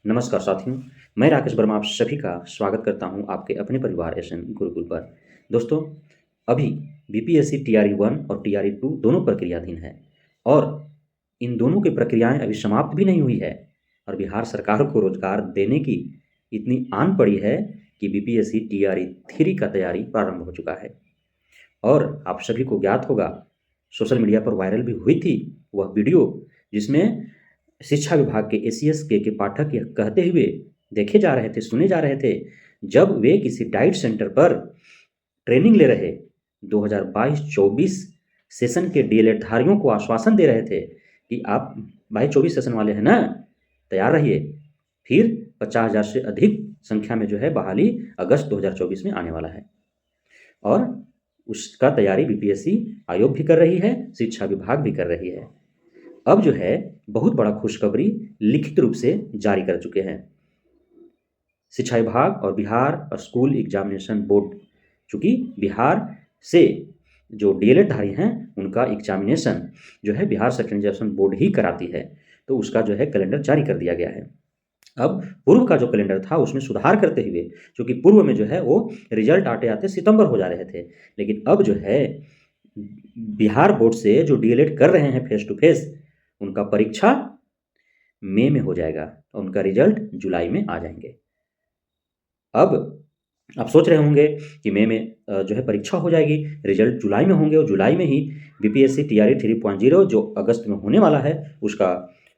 नमस्कार साथियों, मैं राकेश वर्मा आप सभी का स्वागत करता हूं आपके अपने परिवार एसएन गुरुकुल पर। दोस्तों, अभी बीपीएससी टीआरई 1 और टीआरई 2 दोनों प्रक्रियाधीन है और इन दोनों की प्रक्रियाएं अभी समाप्त भी नहीं हुई है और बिहार सरकार को रोजगार देने की इतनी आन पड़ी है कि बीपीएससी टीआरई 3 का तैयारी प्रारंभ हो चुका है। और आप सभी को ज्ञात होगा, सोशल मीडिया पर वायरल भी हुई थी वह वीडियो जिसमें शिक्षा विभाग के एसीएस के पाठक यह कहते हुए देखे जा रहे थे, सुने जा रहे थे, जब वे किसी डाइट सेंटर पर ट्रेनिंग ले रहे 2022-24 सेशन के डीएलएड धारियों को आश्वासन दे रहे थे कि आप 22-24 सेशन वाले हैं ना, तैयार रहिए। फिर 50,000 से अधिक संख्या में जो है बहाली अगस्त 2024 में आने वाला है और उसका तैयारी बीपीएससी आयोग भी कर रही है, शिक्षा विभाग भी कर रही है। अब जो है बहुत बड़ा खुशखबरी लिखित रूप से जारी कर चुके हैं शिक्षा विभाग और बिहार स्कूल एग्जामिनेशन बोर्ड। चूंकि बिहार से जो डीएलएड धारी हैं उनका एग्जामिनेशन जो है बिहार सेकेंडरी एग्जामिनेशन बोर्ड ही कराती है, तो उसका जो है कैलेंडर जारी कर दिया गया है। अब पूर्व का जो कैलेंडर था उसमें सुधार करते हुए, क्योंकि पूर्व में जो है वो रिजल्ट आते आते सितंबर हो जा रहे थे, लेकिन अब जो है बिहार बोर्ड से जो डीएलएड कर रहे हैं फेस टू फेस, उनका परीक्षा मई में हो जाएगा और उनका रिजल्ट जुलाई में आ जाएंगे। अब आप सोच रहे होंगे कि मई में जो है परीक्षा हो जाएगी, रिजल्ट जुलाई में होंगे और जुलाई में ही बीपीएससी टीआरई 3.0 जो अगस्त में होने वाला है उसका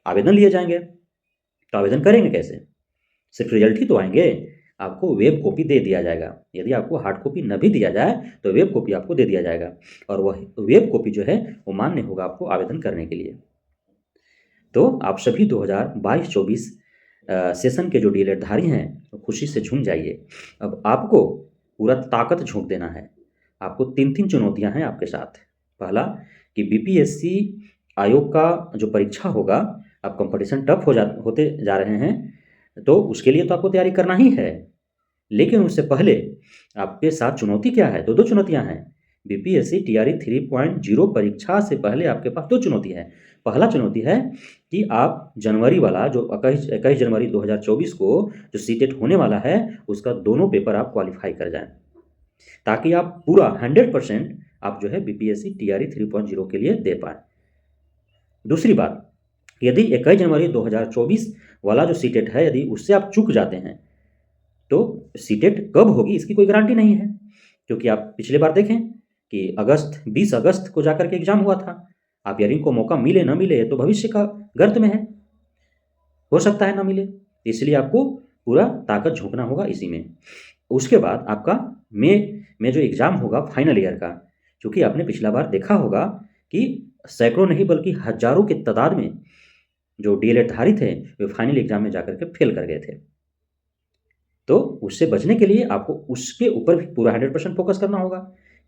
आवेदन लिए जाएंगे। तो आवेदन करेंगे कैसे? सिर्फ रिजल्ट ही तो आएंगे, आपको वेब कॉपी दे दिया जाएगा। यदि आपको हार्ड कॉपी न भी दिया जाए तो वेब कॉपी आपको दे दिया जाएगा और वह वेब कॉपी जो है वो मान्य होगा आपको आवेदन करने के लिए। तो आप सभी 2022-24 सेशन के जो डीएलएड धारी हैं तो खुशी से झूम जाइए। अब आपको पूरा ताकत झोंक देना है। आपको 3 चुनौतियां हैं आपके साथ। पहला कि बीपीएससी आयोग का जो परीक्षा होगा, अब कंपटीशन टफ होते जा रहे हैं, तो उसके लिए तो आपको तैयारी करना ही है, लेकिन उससे पहले आपके साथ चुनौती क्या है? दो चुनौतियां हैं। बीपीएससी टीआरई 3.0 परीक्षा से पहले आपके पास 2 चुनौती है। पहला चुनौती है कि आप जनवरी वाला जो 21 जनवरी 2024 को जो सीटेट होने वाला है उसका दोनों पेपर आप क्वालिफाई कर जाएं, ताकि आप पूरा 100% आप जो है बीपीएससी टीआरई 3.0 के लिए दे पाए। दूसरी बात, यदि 21 जनवरी 2024 वाला जो सीटेट है यदि उससे आप चूक जाते हैं तो सीटेट कब होगी इसकी कोई गारंटी नहीं है, क्योंकि आप पिछले बार देखें कि 20 अगस्त को जाकर के एग्जाम हुआ था। आप यारिंग को मौका मिले न मिले तो भविष्य का गर्त में है, हो सकता है ना मिले, इसलिए आपको पूरा ताकत झोंकना होगा इसी में। उसके बाद आपका मई में जो एग्जाम होगा फाइनल ईयर का, क्योंकि आपने पिछला बार देखा होगा कि सैकड़ों नहीं बल्कि हजारों की तादाद में जो डीएलएड धारी थे वे फाइनल एग्जाम में जाकर के फेल कर गए थे। तो उससे बचने के लिए आपको उसके ऊपर भी पूरा 100% फोकस करना होगा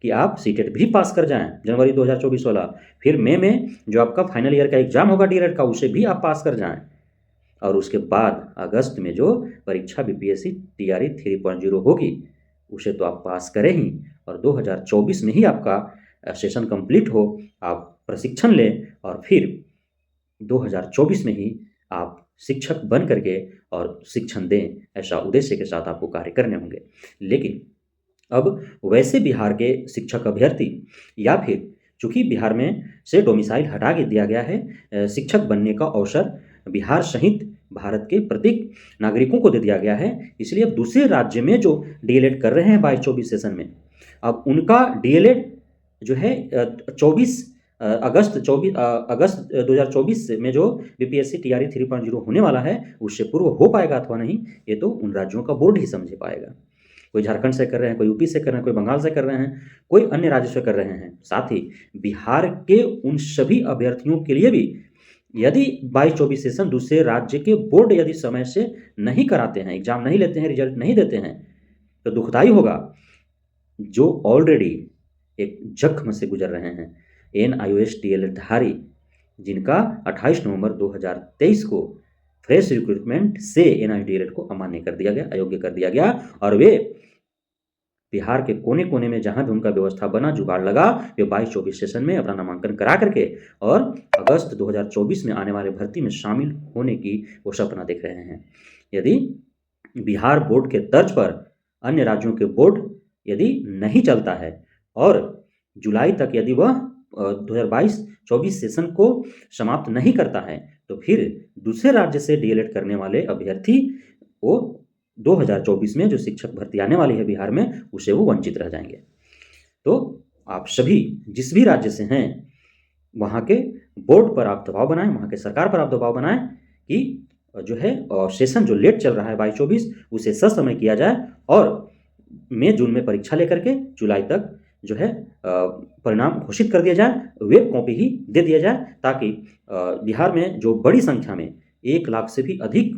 कि आप सीटेट भी पास कर जाएं जनवरी 2024 वाला। फिर मई में जो आपका फाइनल ईयर का एग्जाम होगा डीएलएड का उसे भी आप पास कर जाएं और उसके बाद अगस्त में जो परीक्षा बीपीएससी टीआरई 3.0 होगी उसे तो आप पास करें ही, और 2024 में ही आपका सेशन कंप्लीट हो, आप प्रशिक्षण लें और फिर 2024 में ही आप शिक्षक बन करके और शिक्षण दें, ऐसा उद्देश्य के साथ आपको कार्य करने होंगे। लेकिन अब वैसे बिहार के शिक्षक अभ्यर्थी या फिर चूंकि बिहार में से डोमिसाइल हटा के दिया गया है, शिक्षक बनने का अवसर बिहार सहित भारत के प्रत्येक नागरिकों को दे दिया गया है, इसलिए अब दूसरे राज्य में जो डीएलएड कर रहे हैं 22-24 सेशन में, अब उनका डीएलएड जो है 24 अगस्त 2024 में जो बीपीएससी टीआरई 3.0 होने वाला है उससे पूर्व हो पाएगा अथवा नहीं, ये तो उन राज्यों का बोर्ड ही समझ पाएगा। कोई झारखंड से कर रहे हैं, कोई यूपी से कर रहे हैं, कोई बंगाल से कर रहे हैं, कोई अन्य राज्य से कर रहे हैं। साथ ही बिहार के उन सभी अभ्यर्थियों के लिए भी यदि 22-24 सेशन दूसरे राज्य के बोर्ड यदि समय से नहीं कराते हैं, एग्जाम नहीं लेते हैं, रिजल्ट नहीं देते हैं, तो दुखदाई होगा। जो ऑलरेडी एक जख्म से गुजर रहे हैं एनआईओएस डीएलएड धारी, जिनका 28 नवंबर 2023 को फ्रेश रिक्रूटमेंट से एनआईओएस डीएलएड को अमान्य कर दिया गया, अयोग्य कर दिया गया, और वे बिहार के कोने-कोने में जहाँ भी उनका व्यवस्था बना, जुगाड़ लगा, वे 22-24 सेशन में अपना नामांकन करा करके और अगस्त 2024 में आने वाले भर्ती में शामिल होने की वो सपना देख रहे हैं। यदि बिहार बोर्ड के तर्ज पर अन्य राज्यों के बोर्ड यदि नहीं चलता है और जुलाई तक यदि वह 2022-24 सेशन को समाप्त नहीं करता है, तो फिर दूसरे राज्य से डीएलएड करने वाले अभ्यर्थी वो 2024 में जो शिक्षक भर्ती आने वाली है बिहार में, उससे वो वंचित रह जाएंगे। तो आप सभी जिस भी राज्य से हैं, वहाँ के बोर्ड पर आप दबाव बनाएं, वहाँ के सरकार पर आप दबाव बनाएं कि जो है सेशन जो लेट चल रहा है 22-24 उसे ससमय किया जाए और मई जून में परीक्षा लेकर के जुलाई तक जो है परिणाम घोषित कर दिया जाए, वेब कॉपी ही दे दिया जाए, ताकि बिहार में जो बड़ी संख्या में 1 लाख से भी अधिक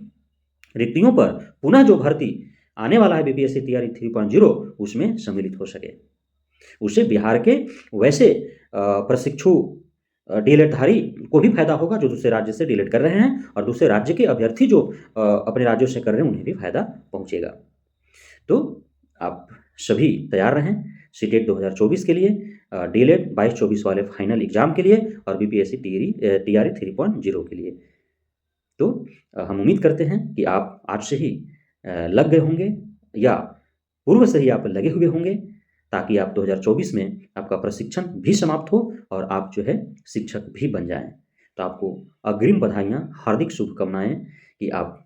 रिक्तियों पर पुनः जो भर्ती आने वाला है बीपीएससी तैयारी 3.0 उसमें सम्मिलित हो सके। उससे बिहार के वैसे प्रशिक्षु डीएलएडधारी को भी फायदा होगा जो दूसरे राज्य से डीएलएड कर रहे हैं, और दूसरे राज्य के अभ्यर्थी जो अपने राज्यों से कर रहे हैं उन्हें भी फायदा पहुंचेगा। तो आप सभी तैयार रहें सीटेट 2024 के लिए, डीएलएड 22-24 वाले फाइनल एग्जाम के लिए और बीपीएससी टीआरई 3.0 के लिए। तो हम उम्मीद करते हैं कि आप आज से ही लग गए होंगे या पूर्व से ही आप लगे हुए होंगे, ताकि आप 2024 में आपका प्रशिक्षण भी समाप्त हो और आप जो है शिक्षक भी बन जाएं। तो आपको अग्रिम बधाइयाँ, हार्दिक शुभकामनाएं कि आप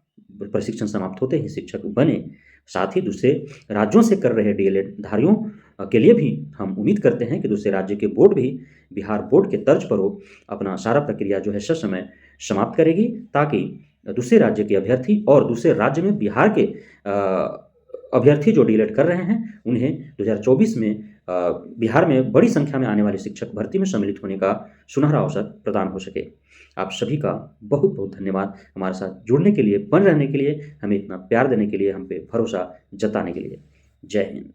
प्रशिक्षण समाप्त होते ही शिक्षक बने। साथ ही दूसरे राज्यों से कर रहे डीएलएड धारियों के लिए भी हम उम्मीद करते हैं कि दूसरे राज्य के बोर्ड भी बिहार बोर्ड के तर्ज पर वो अपना सारा प्रक्रिया जो है ससमय समाप्त करेगी, ताकि दूसरे राज्य के अभ्यर्थी और दूसरे राज्य में बिहार के अभ्यर्थी जो डीएलएड कर रहे हैं उन्हें 2024 में बिहार में बड़ी संख्या में आने वाली शिक्षक भर्ती में सम्मिलित होने का सुनहरा अवसर प्रदान हो सके। आप सभी का बहुत बहुत धन्यवाद हमारे साथ जुड़ने के लिए, बन रहने के लिए, हमें इतना प्यार देने के लिए, हम पे भरोसा जताने के लिए। जय हिंद।